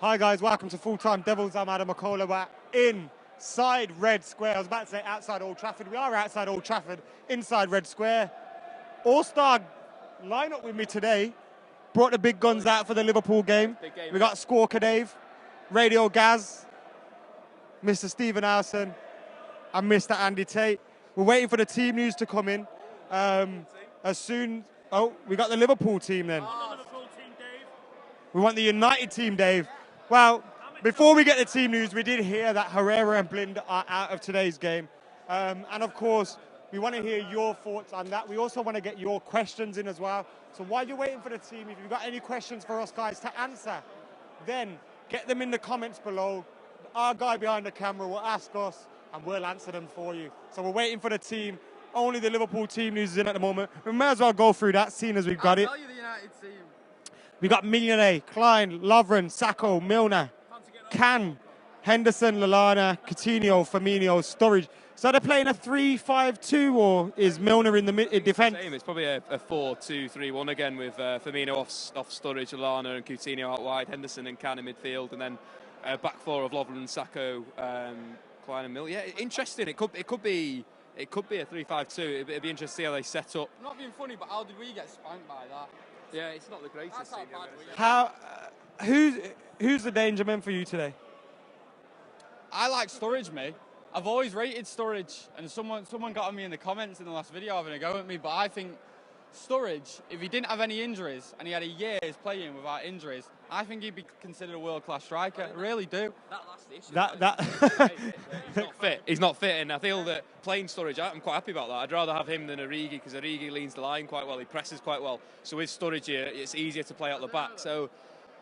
Hi guys, welcome to Full Time Devils. I'm Adam McCullough. We're inside Red Square. I was about to say outside Old Trafford. We are outside Old Trafford, inside Red Square. All-star lineup with me today. Brought the big guns out for the Liverpool game. We got Squawker Dave, Radio Gaz, Mr. Stephen Howson, and Mr. Andy Tate. We're waiting for the team news to come in. As soon... Oh, we got the Liverpool team then. The Liverpool team, Dave. We want the United team, Dave. Well, before we get the team news, we did hear that Herrera and Blind are out of today's game. And of course, we want to hear your thoughts on that. We also want to get your questions in as well. So while you're waiting for the team, if you've got any questions for us guys to answer, then get them in the comments below. Our guy behind the camera will ask us and we'll answer them for you. So we're waiting for the team. Only the Liverpool team news is in at the moment. We may as well go through that, seeing as we've got it. I'll tell you the United team. We got Mignolet, Klein, Lovren, Sacco, Milner, Can, Henderson, Lallana, Coutinho, Firmino, Sturridge. So they're playing a 3-5-2, or is Milner in the defence? It's probably a 4-2-3-1 again with Firmino off Sturridge, Lallana and Coutinho out wide, Henderson and Can in midfield, and then back four of Lovren, Sacco, Klein and Milner. Yeah, interesting. It could be a 3-5-2. It'd be interesting to see how they set up. I'm not being funny, but how did we get spanked by that? Yeah, it's not the greatest. That's how bad we are. Who's the danger man for you today? I like Sturridge, mate. I've always rated Sturridge, and someone got on me in the comments in the last video having a go at me, but I think Sturridge, if he didn't have any injuries and he had a year's playing without injuries, I think he'd be considered a world-class striker. I really do. That last issue. He's not fit. He's not fit, and I feel that playing Sturridge, I'm quite happy about that. I'd rather have him than Origi, because Origi leans the line quite well. He presses quite well. So with Sturridge here, it's easier to play out the back. So if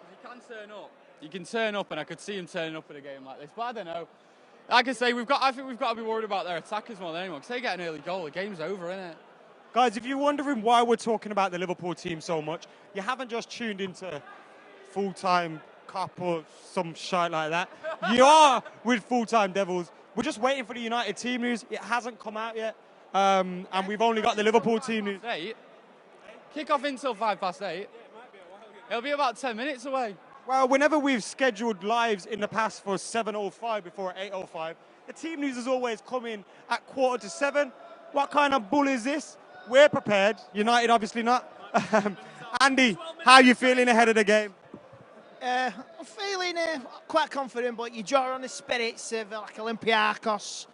he can turn up, you can turn up, and I could see him turning up in a game like this. But I don't know. Like I say, I think we've got to be worried about their attackers more than anyone, because they get an early goal, the game's over, isn't it? Guys, if you're wondering why we're talking about the Liverpool team so much, you haven't just tuned into Full-Time Cup or some shite like that. You are with Full-Time Devils. We're just waiting for the United team news. It hasn't come out yet. And we've only got the Liverpool team news. Kick off until 8:05. It'll be about 10 minutes away. Well, whenever we've scheduled lives in the past for 7:05 before 8:05, the team news has always come in at 6:45. What kind of bull is this? We're prepared. United, obviously not. Andy, how are you feeling ahead of the game? I'm feeling quite confident, but you draw on the spirits of like Olympiacos,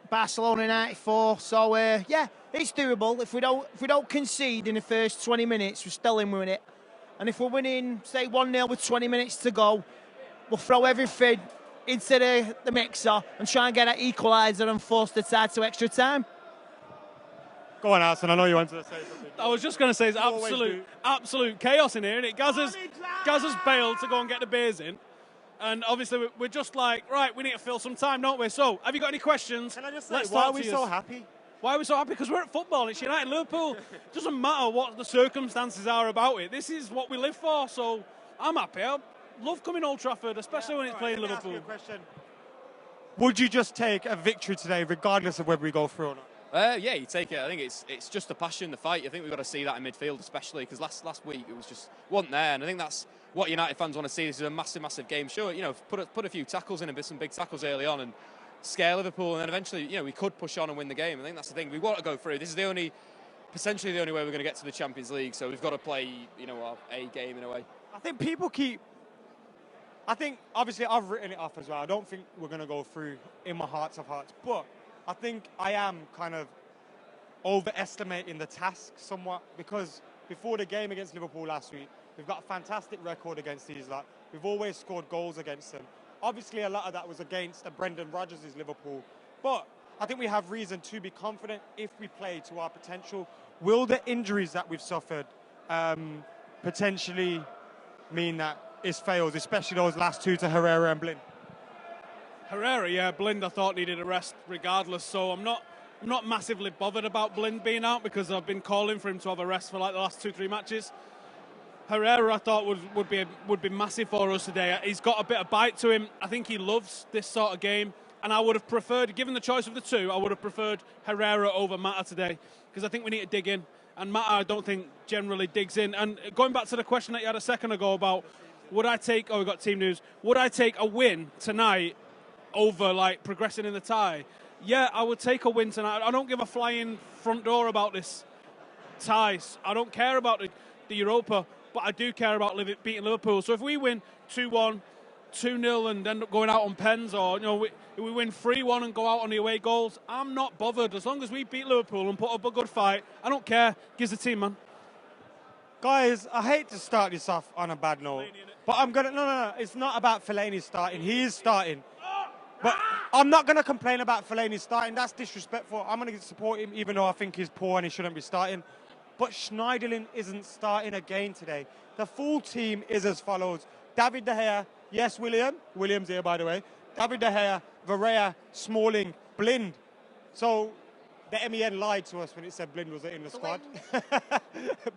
Barcelona '94. So yeah, it's doable. If we don't concede in the first 20 minutes, we're still in with it. And if we're winning, say 1-0 with 20 minutes to go, we'll throw everything into the mixer and try and get an equaliser and force the side to extra time. Go on, Alison. I know you wanted to say something. I was just going to say it's absolute chaos in here, and Gaz has bailed to go and get the beers in. And obviously we're just like, right, we need to fill some time, don't we? So, have you got any questions? Can I just say, why are we so happy? Why are we so happy? Because we're at football. It's United Liverpool. It doesn't matter what the circumstances are about it. This is what we live for. So I'm happy. I love coming Old Trafford, especially when it's playing Liverpool. Ask you a question. Would you just take a victory today, regardless of whether we go through or not? Yeah, you take it. I think it's just the passion, the fight. I think we've got to see that in midfield, especially because last week it was just wasn't there, and I think that's what United fans want to see. This is a massive game. Sure, put a few tackles in and some big tackles early on and scare Liverpool, and then eventually, we could push on and win the game. I think that's the thing. We want to go through. This is potentially the only way we're going to get to the Champions League. So we've got to play, our A game in a way. I think obviously I've written it off as well. I don't think we're going to go through in my hearts of hearts, but I think I am kind of overestimating the task somewhat, because before the game against Liverpool last week, we've got a fantastic record against these lot. We've always scored goals against them. Obviously, a lot of that was against Brendan Rodgers' Liverpool, but I think we have reason to be confident if we play to our potential. Will the injuries that we've suffered potentially mean that it fails, especially those last two to Herrera and Blind? Herrera, yeah, Blind I thought needed a rest regardless, so I'm not massively bothered about Blind being out, because I've been calling for him to have a rest for like the last 2-3 matches. Herrera, I thought would be massive for us today. He's got a bit of bite to him. I think he loves this sort of game, and I would have preferred, given the choice of the two, I would have preferred Herrera over Mata today, because I think we need to dig in, and Mata I don't think generally digs in. And going back to the question that you had a second ago about would I take, oh, we've got team news, would I take a win tonight over, like, progressing in the tie? Yeah, I would take a win tonight. I don't give a flying front door about this ties. I don't care about the Europa, but I do care about beating Liverpool. So if we win 2-1, 2-0 and end up going out on pens, or we win 3-1 and go out on the away goals, I'm not bothered. As long as we beat Liverpool and put up a good fight, I don't care. Gives the team, man. Guys, I hate to start this off on a bad note, but I'm going to... No. It's not about Fellaini starting. He is starting. But I'm not going to complain about Fellaini starting. That's disrespectful. I'm going to support him, even though I think he's poor and he shouldn't be starting. But Schneiderlin isn't starting again today. The full team is as follows. David De Gea, yes, William's here, by the way. David De Gea, Varela, Smalling, Blind. So the MEN lied to us when it said Blind was in the squad.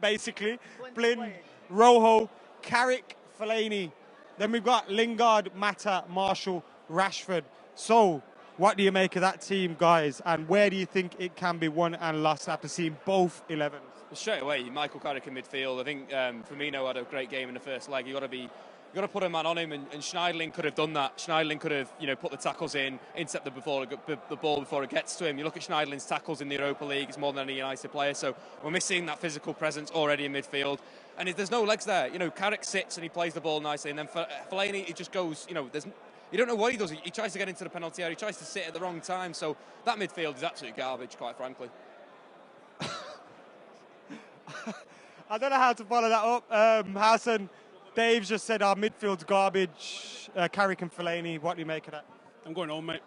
Basically. Blind, Rojo, Carrick, Fellaini. Then we've got Lingard, Mata, Marshall, Rashford. So what do you make of that team, guys? And where do you think it can be won and lost after seeing both 11s? Well, straight away, Michael Carrick in midfield. I think Firmino had a great game in the first leg. You've got to put a man on him, and Schneiderlin could have done that. Schneiderlin could have, put the tackles in, intercept the ball before it gets to him. You look at Schneiderlin's tackles in the Europa League; it's more than any United player. So we're missing that physical presence already in midfield, and there's no legs there. Carrick sits and he plays the ball nicely, and then Fellaini, it just goes. You don't know what he does. He tries to get into the penalty area. He tries to sit at the wrong time. So that midfield is absolute garbage, quite frankly. I don't know how to follow that up. Hassan, Dave's just said our midfield's garbage. Carrick and Fellaini, what do you make of that? I'm going home, mate.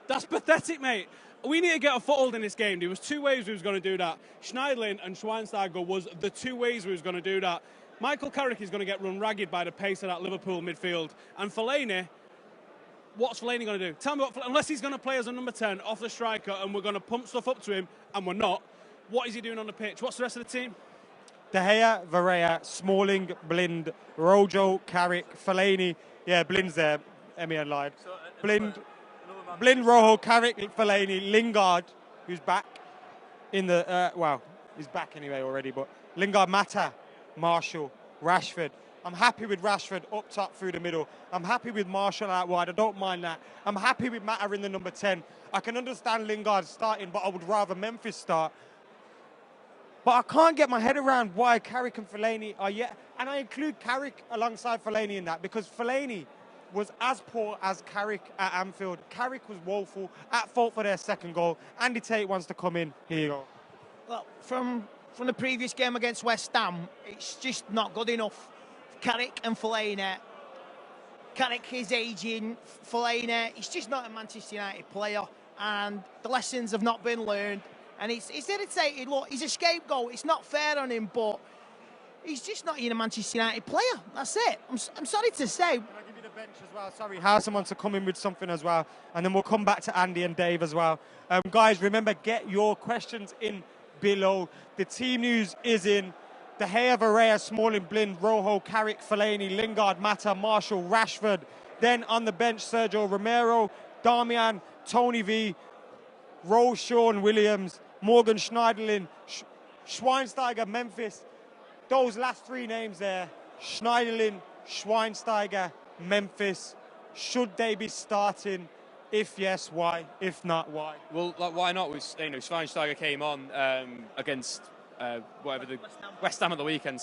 That's pathetic, mate. We need to get a foothold in this game. There was two ways we was going to do that. Schneiderlin and Schweinsteiger was the two ways we was going to do that. Michael Carrick is going to get run ragged by the pace of that Liverpool midfield. And Fellaini, what's Fellaini going to do? Tell me unless he's going to play as a number 10 off the striker and we're going to pump stuff up to him, and we're not, what is he doing on the pitch? What's the rest of the team? De Gea, Varela, Smalling, Blind, Rojo, Carrick, Fellaini. Yeah, Blind's there. MEN lied. Blind, Rojo, Carrick, Fellaini, Lingard, who's back in the... he's back anyway already, but Lingard, Mata, Marshall, Rashford. I'm happy with Rashford up top through the middle. I'm happy with Marshall out wide. I don't mind that. I'm happy with Mata in the number 10. I can understand Lingard starting, but I would rather Memphis start. But I can't get my head around why Carrick and Fellaini are yet. And I include Carrick alongside Fellaini in that because Fellaini was as poor as Carrick at Anfield. Carrick was woeful, at fault for their second goal. Andy Tate wants to come in. Here you go. Well, from the previous game against West Ham, it's just not good enough. Carrick and Fellaini. Carrick is aging. Fellaini, he's just not a Manchester United player. And the lessons have not been learned. And it's irritating. Look, he's a scapegoat. It's not fair on him, but he's just not even a Manchester United player. That's it. I'm sorry to say. Can I give you the bench as well? Sorry, Harrison wants to come in with something as well. And then we'll come back to Andy and Dave as well. Guys, remember, get your questions in below. The team news is in. De Gea, Varela, Smalling, Blind, Rojo, Carrick, Fellaini, Lingard, Mata, Marshall, Rashford. Then on the bench, Sergio Romero, Darmian, Tony V, Rose, Sean Williams, Morgan Schneiderlin, Schweinsteiger, Memphis. Those last three names there, Schneiderlin, Schweinsteiger, Memphis. Should they be starting? If yes, why? If not, why? Well, why not? Schweinsteiger came on against West Ham at the weekend.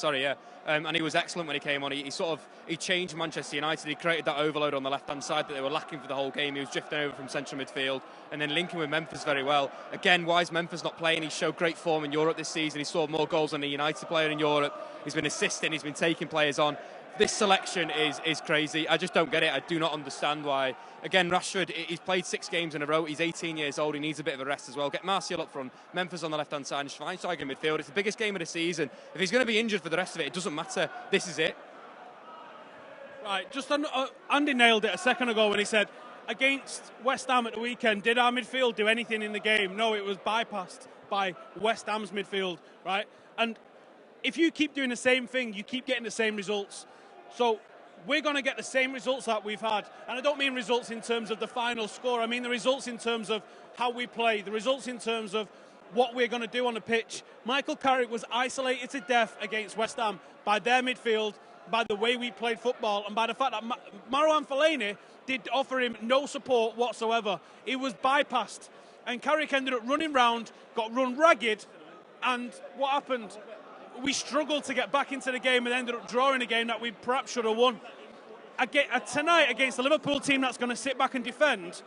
And he was excellent when he came on. He changed Manchester United. He created that overload on the left-hand side that they were lacking for the whole game. He was drifting over from central midfield and then linking with Memphis very well. Again, why is Memphis not playing? He showed great form in Europe this season. He scored more goals than a United player in Europe. He's been assisting. He's been taking players on. This selection is crazy. I just don't get it. I do not understand why. Again, Rashford, he's played 6 games in a row. He's 18 years old. He needs a bit of a rest as well. Get Martial up front, Memphis on the left-hand side, and Schweinsteiger in midfield. It's the biggest game of the season. If he's going to be injured for the rest of it, it doesn't matter. This is it. Right, Andy nailed it a second ago when he said, against West Ham at the weekend, did our midfield do anything in the game? No, it was bypassed by West Ham's midfield, right? And if you keep doing the same thing, you keep getting the same results. So we're going to get the same results that we've had. And I don't mean results in terms of the final score. I mean the results in terms of how we play, the results in terms of what we're going to do on the pitch. Michael Carrick was isolated to death against West Ham by their midfield. by the way we played football and by the fact that Marouane Fellaini did offer him no support whatsoever. He was bypassed, and Carrick ended up running round, got run ragged, and what happened? We struggled to get back into the game and ended up drawing a game that we perhaps should have won. Tonight against the Liverpool team that's going to sit back and defend,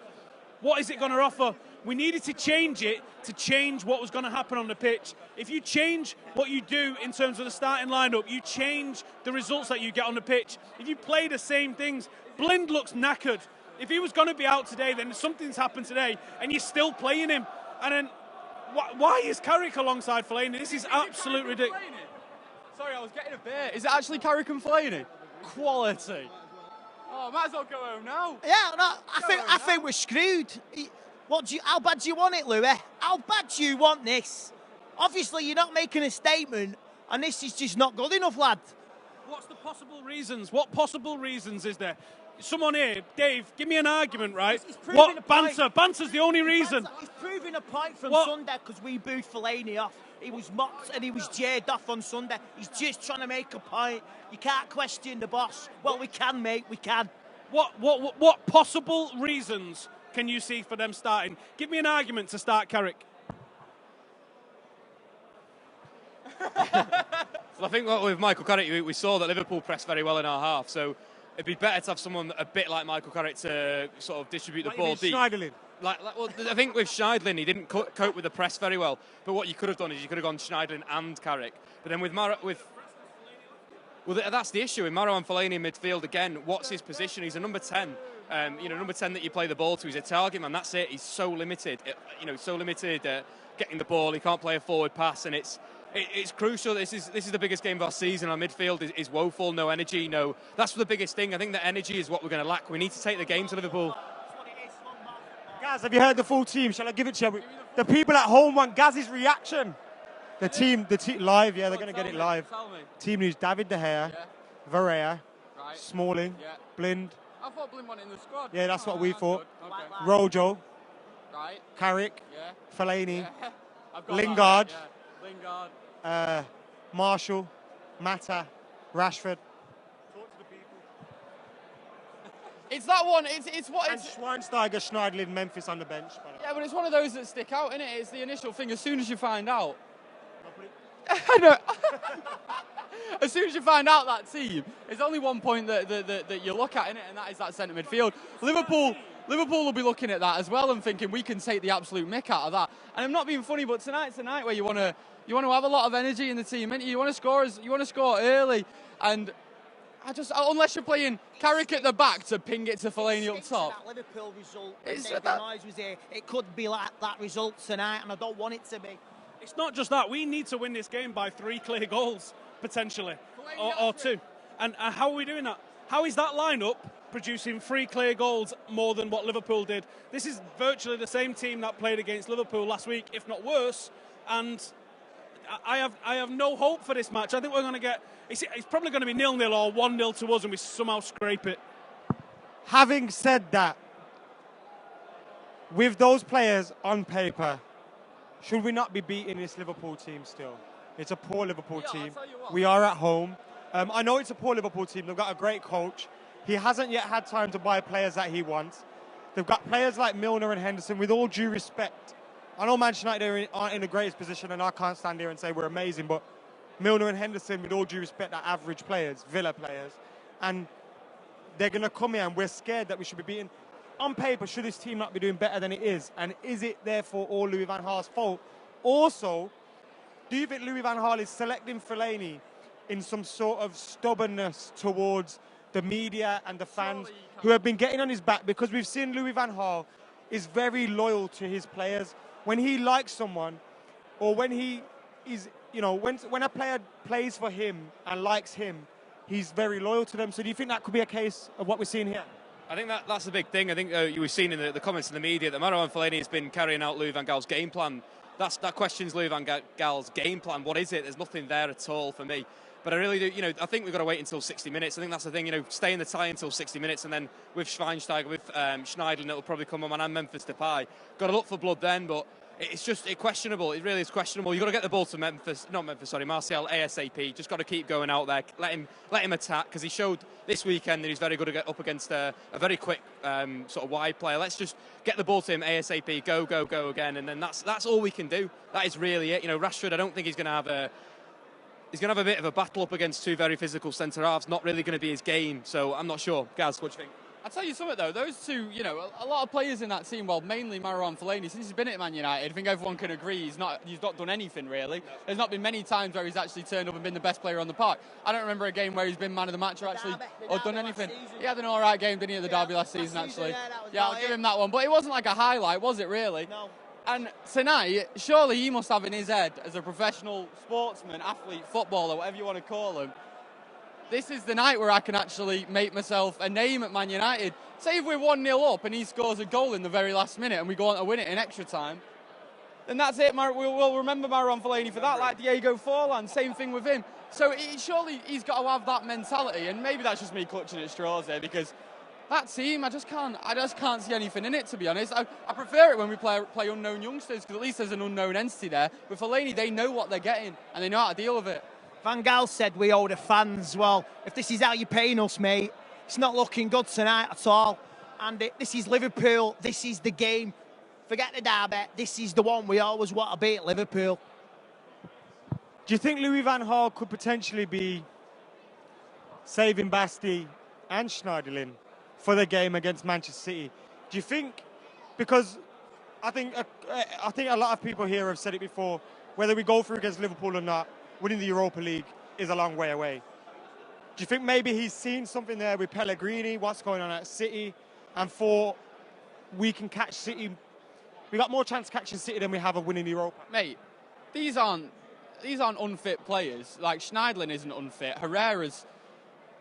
what is it going to offer? We needed to change it to change what was going to happen on the pitch. If you change what you do in terms of the starting lineup, you change the results that you get on the pitch. If you play the same things, Blind looks knackered. If he was going to be out today, then something's happened today, and you're still playing him. And then, why is Carrick alongside Fellaini? This is absolute ridiculous. Sorry, I was getting a beer. Is it actually Carrick and Fellaini? Quality. Oh, might as well go home now. Yeah, no, I think we're screwed. How bad do you want it, Louis? How bad do you want this? Obviously, you're not making a statement, and this is just not good enough, lad. What's the possible reasons? What possible reasons is there? Someone here, Dave, give me an argument, right? What banter? Banter's the only reason. He's proving a point from What? Sunday because we booed Fellaini off. He was mocked and he was jeered off on Sunday. He's just trying to make a point. You can't question the boss. Well, we can, mate. We can. What possible reasons can you see for them starting? Give me an argument to start Carrick. So I think with Michael Carrick, we saw that Liverpool pressed very well in our half, so it'd be better to have someone a bit like Michael Carrick to sort of distribute the ball deep. Schneiderlin. Well, I think with Schneiderlin, he didn't cope with the press very well. But what you could have done is you could have gone Schneiderlin and Carrick. But then that's the issue. With Marouane Fellaini in midfield, again, what's his position? He's a number 10. Number 10 that you play the ball to. He's a target man. That's it. He's so limited. Getting the ball. He can't play a forward pass, and it's crucial. This is the biggest game of our season. Our midfield is woeful. No energy. No. That's the biggest thing. I think the energy is what we're going to lack. We need to take the game to Liverpool. Guys, have you heard the full team? Shall I give it to you? The people at home want Gaz's reaction. The team live, yeah, they're going to get it live. Team news: David De Gea, Varela, Smalling, Blind. I thought Blind went in the squad. Yeah, that's what we thought. Okay. Rojo, Right. Carrick, Yeah. Fellaini, Yeah. I've got Lingard, that, yeah. Lingard. Marshall, Mata, Rashford. It's that one. It's what And it's. Schweinsteiger, Schneiderlin, Memphis on the bench. Yeah, but it's one of those that stick out, isn't it? It's the initial thing. As soon as you find out. I know. As soon as you find out that team, there's only one point that you look at in it, and that is that centre midfield. Liverpool will be looking at that as well and thinking we can take the absolute mick out of that. And I'm not being funny, but tonight's a night where you want to have a lot of energy in the team, and you want to score early, and unless you're playing Carrick at the back to ping it to Fellaini up top. That Liverpool result, Moyes was here. It could be like that result tonight, and I don't want it to be. It's not just that. We need to win this game by 3 clear goals, potentially, or 2. And how are we doing that? How is that lineup producing 3 clear goals more than what Liverpool did? This is virtually the same team that played against Liverpool last week, if not worse. And I have no hope for this match. I think we're going to get. It's probably going to be 0-0 or 1-0 to us, and we somehow scrape it. Having said that, with those players on paper, should we not be beating this Liverpool team still? It's a poor Liverpool team. We are at home. I know it's a poor Liverpool team. They've got a great coach. He hasn't yet had time to buy players that he wants. They've got players like Milner and Henderson, with all due respect. I know Manchester United aren't in the greatest position, and I can't stand here and say we're amazing, but Milner and Henderson, with all due respect, are average players, Villa players. And they're going to come here, and we're scared that we should be beaten. On paper, should this team not be doing better than it is? And is it therefore all Louis van Gaal's fault? Also, do you think Louis van Gaal is selecting Fellaini in some sort of stubbornness towards the media and the fans who have been getting on his back? Because we've seen Louis van Gaal is very loyal to his players. When he likes someone, or when he is, when a player plays for him and likes him, he's very loyal to them. So do you think that could be a case of what we're seeing here? I think that's a big thing. I think you were seeing in the comments in the media that Marouane Fellaini has been carrying out Louis van Gaal's game plan. That questions Louis van Gaal's game plan. What is it? There's nothing there at all for me. But I really do, I think we've got to wait until 60 minutes. I think that's the thing, stay in the tie until 60 minutes, and then with Schweinsteiger, with Schneiderlin, it'll probably come on, and Memphis Depay. Got to look for blood then, but it's questionable. It really is questionable. You've got to get the ball to Martial ASAP. Just got to keep going out there. Let him attack, because he showed this weekend that he's very good up against a very quick sort of wide player. Let's just get the ball to him ASAP. Go again, and then that's all we can do. That is really it. You know, Rashford, I don't think he's going to have a bit of a battle up against two very physical centre halves. Not really going to be his game. So I'm not sure. Gaz, what do you think? I'll tell you something though, those two, you know, a lot of players in that team, well, mainly Marouane Fellaini, since he's been at Man United, I think everyone can agree he's not done anything really. There's not been many times where he's actually turned up and been the best player on the park. I don't remember a game where he's been man of the match or done anything. He had an alright game, didn't he, at the Derby last season actually? Yeah, I'll give him that one. But it wasn't like a highlight, was it really? No. And tonight, surely he must have in his head, as a professional sportsman, athlete, footballer, whatever you want to call him, this is the night where I can actually make myself a name at Man United. Say if we're 1-0 up and he scores a goal in the very last minute and we go on to win it in extra time, then that's it. We'll remember Marouane Fellaini for that, like Diego Forlan, same thing with him. So surely he's got to have that mentality, and maybe that's just me clutching at straws there, because that team, I just can't see anything in it, to be honest. I prefer it when we play unknown youngsters, because at least there's an unknown entity there. With Fellaini, they know what they're getting and they know how to deal with it. Van Gaal said we owe the fans, well, if this is how you're paying us, mate, it's not looking good tonight at all. And this is Liverpool, this is the game. Forget the derby, this is the one we always want to beat, Liverpool. Do you think Louis van Gaal could potentially be saving Basti and Schneiderlin for the game against Manchester City? Do you think, because I think a lot of people here have said it before, whether we go through against Liverpool or not, winning the Europa League is a long way away. Do you think maybe he's seen something there with Pellegrini, what's going on at City, and thought we can catch City? We got more chance of catching City than we have of winning the Europa. Mate, these aren't unfit players. Like, Schneiderlin isn't unfit. Herrera's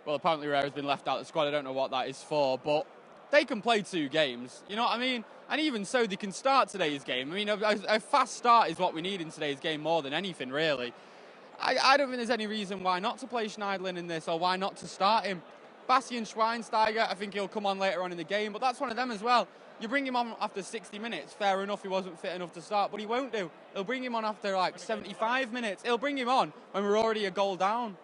apparently Herrera's been left out of the squad. I don't know what that is for, but they can play 2 games. You know what I mean? And even so, they can start today's game. I mean, a fast start is what we need in today's game more than anything, really. I don't think there's any reason why not to play Schneiderlin in this, or why not to start him. Bastian Schweinsteiger, I think he'll come on later on in the game, but that's one of them as well. You bring him on after 60 minutes, fair enough, he wasn't fit enough to start, but he won't do. He'll bring him on after like 75 minutes. He'll bring him on when we're already a goal down.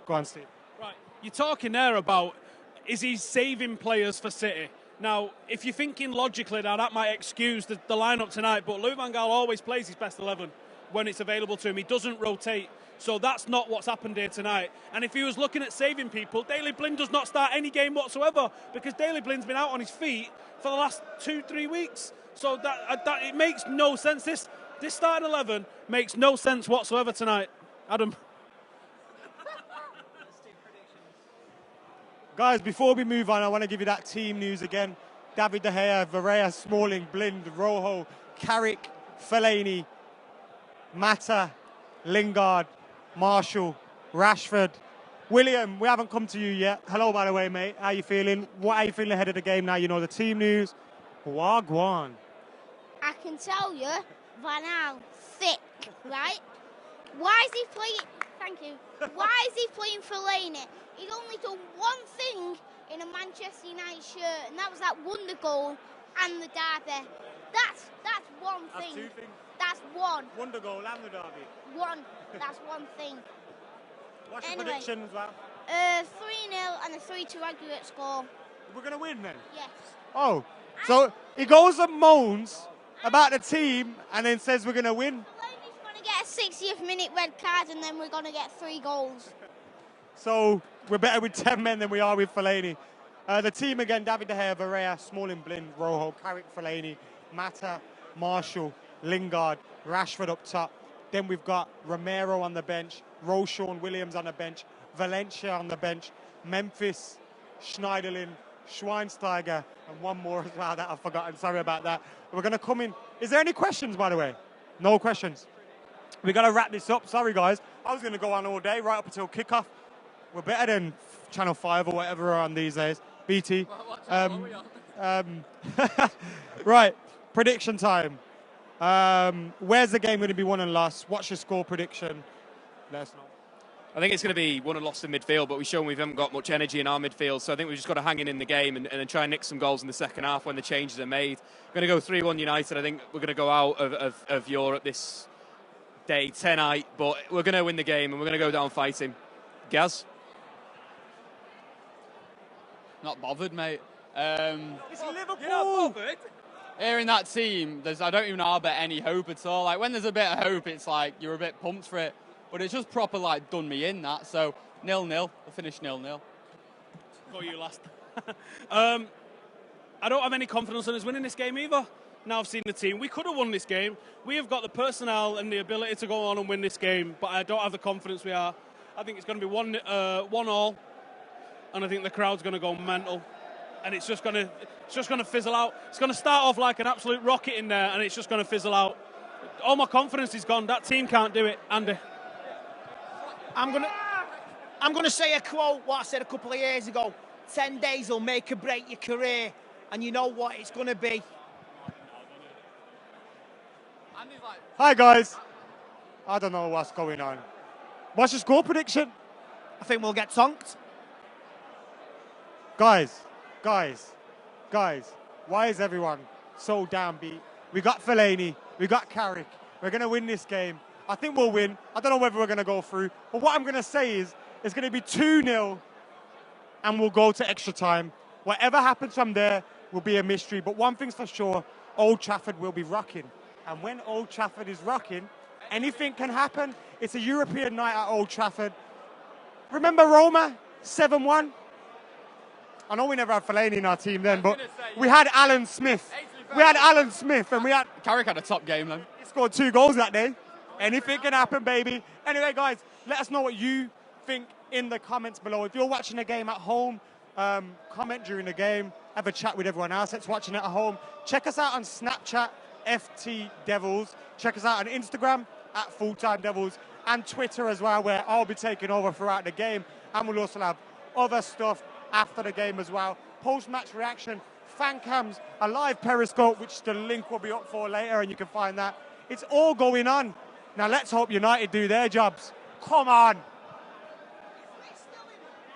Go on, Steve. Right, you're talking there about, is he saving players for City? Now, if you're thinking logically, now that might excuse the lineup tonight, but Louis van Gaal always plays his best 11 when it's available to him. He doesn't rotate. So that's not what's happened here tonight. And if he was looking at saving people, Daley Blind does not start any game whatsoever, because Daley Blind's been out on his feet for the last 2-3 weeks. So that it makes no sense. This starting 11 makes no sense whatsoever tonight. Adam. Guys, before we move on, I want to give you that team news again. David De Gea, Varea, Smalling, Blind, Rojo, Carrick, Fellaini, Mata, Lingard, Marshall, Rashford. William, we haven't come to you yet. Hello, by the way, mate. How you feeling? What are you feeling ahead of the game now? You know the team news. Wagwan. I can tell you, Van Gaal, thick, right? Why is he playing? Thank you. Why is he playing Fellaini? He's only done one thing in a Manchester United shirt, and that was that wonder goal and the derby. That's one thing. That's 2 things. That's one. Wonder goal and the derby. One. That's one thing. What's your prediction as well? 3-0 and a 3-2 aggregate score. We're going to win then? Yes. Oh, so he goes and moans about the team and then says we're going to win? Fellaini's going to get a 60th minute red card, and then we're going to get 3 goals. So we're better with 10 men than we are with Fellaini. The team again, David De Gea, Varea, Smalling, Blind, Rojo, Carrick, Fellaini, Mata, Marshall, Lingard, Rashford up top. Then we've got Romero on the bench, Roshan Williams on the bench, Valencia on the bench, Memphis, Schneiderlin, Schweinsteiger, and one more as well that I've forgotten. Sorry about that. We're going to come in. Is there any questions, by the way? No questions. We're going to wrap this up. Sorry, guys. I was going to go on all day, right up until kickoff. We're better than Channel 5 or whatever we're on these days. BT. Right. Prediction time. Where's the game going to be won and lost? What's your score prediction? Let us know. I think it's going to be won and lost in midfield, but we've shown we haven't got much energy in our midfield, so I think we've just got to hang in the game and then try and nick some goals in the second half when the changes are made. We're going to go 3-1 United. I think we're going to go out of Europe this day tonight, but we're going to win the game and we're going to go down fighting. Gaz? Not bothered, mate. It's Liverpool. You're not bothered? Hearing that team, I don't even harbour any hope at all. Like, when there's a bit of hope, it's like you're a bit pumped for it. But it's just proper, like, done me in, that. So, 0-0. We'll finish 0-0. Go you last. I don't have any confidence in us winning this game either. Now I've seen the team. We could have won this game. We have got the personnel and the ability to go on and win this game, but I don't have the confidence we are. I think it's going to be 1-1, and I think the crowd's going to go mental. And it's just going to fizzle out. It's going to start off like an absolute rocket in there, and it's just going to fizzle out. All my confidence is gone. That team can't do it, Andy. I'm gonna say a quote what I said a couple of years ago. 10 days will make or break your career, and you know what it's gonna be. Hi guys. I don't know what's going on. What's your score prediction? I think we'll get tonked. Guys, why is everyone so downbeat? We got Fellaini, we got Carrick. We're going to win this game. I think we'll win. I don't know whether we're going to go through. But what I'm going to say is, it's going to be 2-0 and we'll go to extra time. Whatever happens from there will be a mystery. But one thing's for sure, Old Trafford will be rocking. And when Old Trafford is rocking, anything can happen. It's a European night at Old Trafford. Remember Roma? 7-1? I know we never had Fellaini in our team then, but we had Alan Smith. We had Alan Smith and we had... Carrick had a top game then. He scored 2 goals that day. Anything can happen, baby. Anyway, guys, let us know what you think in the comments below. If you're watching the game at home, comment during the game. Have a chat with everyone else that's watching it at home. Check us out on Snapchat, FTDevils. Check us out on Instagram, at FullTimeDEVILS. And Twitter as well, where I'll be taking over throughout the game. And we'll also have other stuff after the game as well. Post-match reaction, fan cams, a live Periscope, which the link will be up for later, and you can find that. It's all going on. Now let's hope United do their jobs. Come on.